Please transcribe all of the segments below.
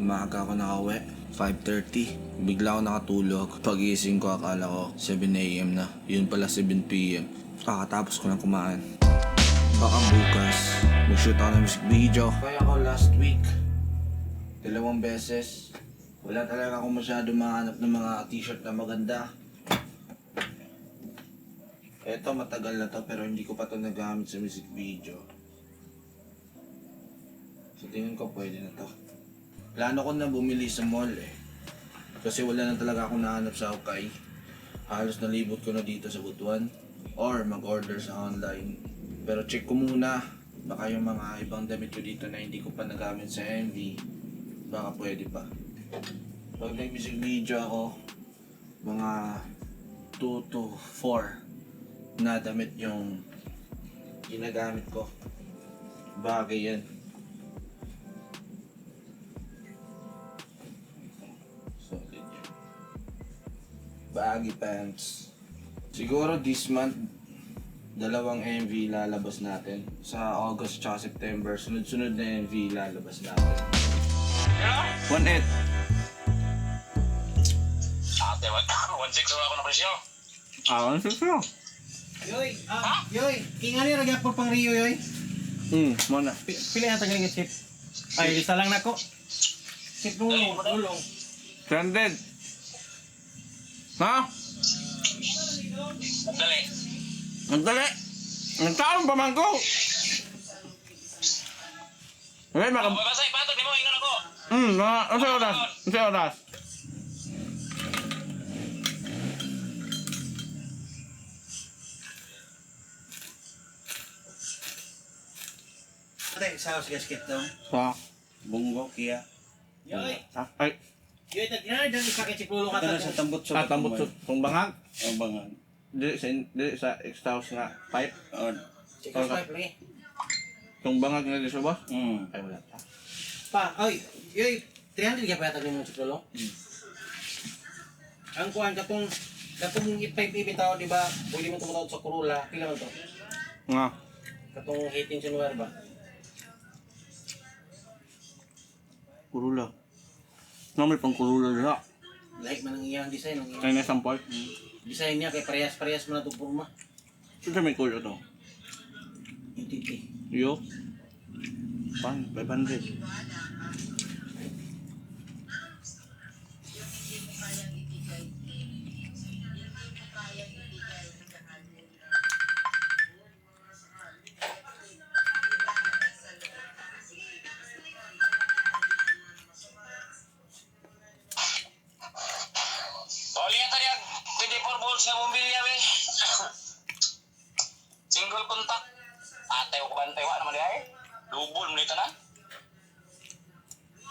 Maaga ako nakauwi, 5:30. Bigla ako nakatulog. Pagising ko akala ko 7 AM na. Yun pala 7 PM. Kakatapos ko lang kumain. Baka bukas, mag-shoot ako ng music video. Kaya ako last week, 2 beses. Wala talaga akong masyado mahanap ng mga t-shirt na maganda. Eto matagal na to pero hindi ko pa to nagamit sa music video. So tingin ko pwede na to. Plano ko na bumili sa mall eh. Kasi wala na talaga akong nahanap sa Okay. Halos nalibot ko na dito sa Butuan. Or mag-order sa online. Pero check ko muna. Baka yung mga ibang damit ko dito na hindi ko pa nagamit sa MV. Baka pwede pa. Pag nag-music video ako, mga 2 to 4 na damit yung ginagamit ko. Bagay yan. Solid yan. Baggy pants. Siguro this month, 2 MV lalabas natin. Sa August tsaka September, sunod-sunod na MV lalabas natin. 1.8. Ate, 1.6 ako na presyo. 1.6 na. Yoy, Yoy, kingali ra gyapon pang Rio yoy. Muna. Pili ang tagaling chip. Ay, isa lang nako. Chip dulong. 300. Ha? Dali. Ang dali! Ang taong pamangko! Okay, Babasay, patog ni mo, ingon ako. Ang sa oras? Ang sa oras? Ate, saos gasket daw. Sa? Bunggo kiya. Yoy, Ay, yoy tagyan dan isa kay chip dulong Kada ata. sa tambot sa tambot sa kung bangag. ang bangan. Dili sa X-House nga pipe. Chip pipe lagi. Kung bangag nga dito ba? Mm. Ay, wala pa. Pa, oy, yoy, 300 gyapon ata nimo chip dulong. Ang kuan katong i-pipe ibitaw di ba? Pwede mo tumutawag sa Corolla. Pila man to? Nga. Katong heating sunware ba? Kurula. Nga may pang kurula dira. Like man ang iyang design, ang iyang Kaya na sampol. design niya kay parehas-parehas man na itong porma. Ito may kulo to. Intiti. Yo. 500. Lihat tadi 24 volts na bumbilya, we. Single contact. Ate, ko bantay wa naman ay. Double mo nito na.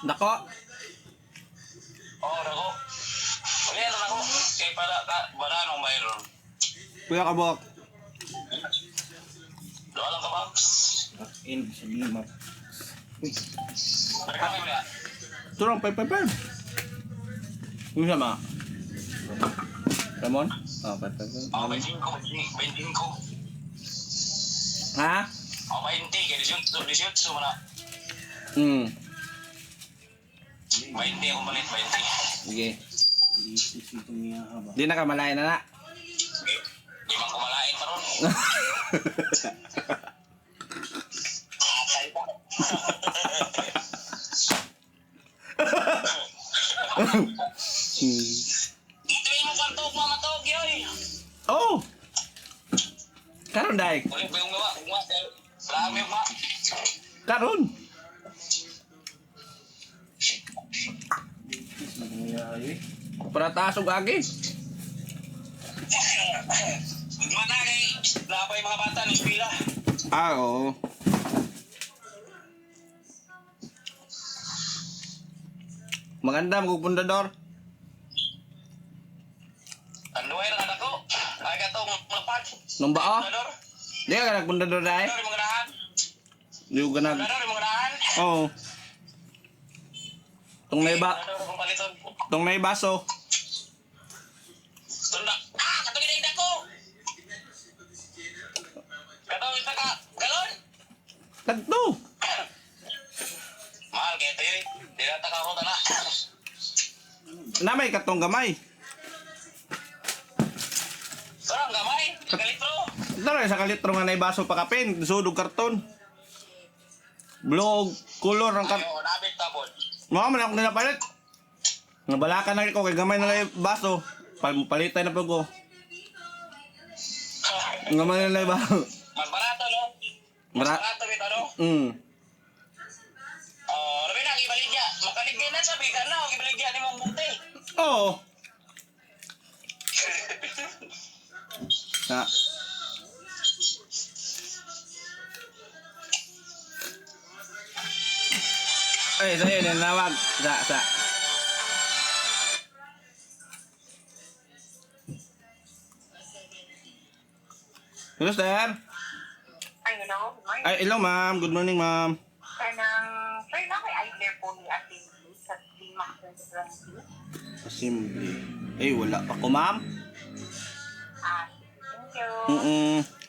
Nako. Oh, nako. Lihat na ako. Kay para ka banano mayroon. Kuya Kabok. Doa lang ka ba? In sa lima. Balik kami ulit. Turang 555. Yung sama. Ramon? Oh, 555. Oh, 25 ko. Ha? Oh, 20 kay 18 mo na. 20 ako malit, 20. Sige. Ito niya haba. Di na ka malayan na na. Di man kumalain pa ron. Atay pa. Ito mo kantog, mamatog, yoy. Oh! Karon dai. Ulit ba yung gawa? Marami yung mga. Karon. Para taas og agi. Mana kay lapay mga bata ng pila. Ah, oo. Maganda magpundador. Ano ay lang ako? Ay katong lapad. Nung ba? Dador. Di ka nagpundador dai. Dador yung mga nahan. Di ko nag. Dador yung mga nahan. Oo. Tong may ba? Dador yung paliton. Tong may baso. Tunda. Katong ginagda ko. Katong itaka. Galon. Kadto. Mahal kaya ito yun. Di na taka ko na. Namay katong gamay. Sarang gamay, kalitro. Dara sa kalitro nga naibaso pa kapin, sudog karton. Blue color ang karton. Ayo, nabit tabon. Mga man ako ninapalit. Nabalakan na ko kay gamay na lang baso. Palitay na pag ko. Gamay na lang baso. Mas barato, no? Mas barato, bito, no? Oh, labi na, ibaligya. Makaligay na sa bigan na, ibaligya ni mong bunti. Oo. Na. Ay, sa'yo, nanawag. Sa. Hello, sir. Ay, hello. Morning. Ay, hello, ma'am. Good morning, ma'am. Sir, na may idler po ni Assembly sa Limax 2020. Assembly. Ay, wala pa ko, ma'am. Thank you. Mm-mm.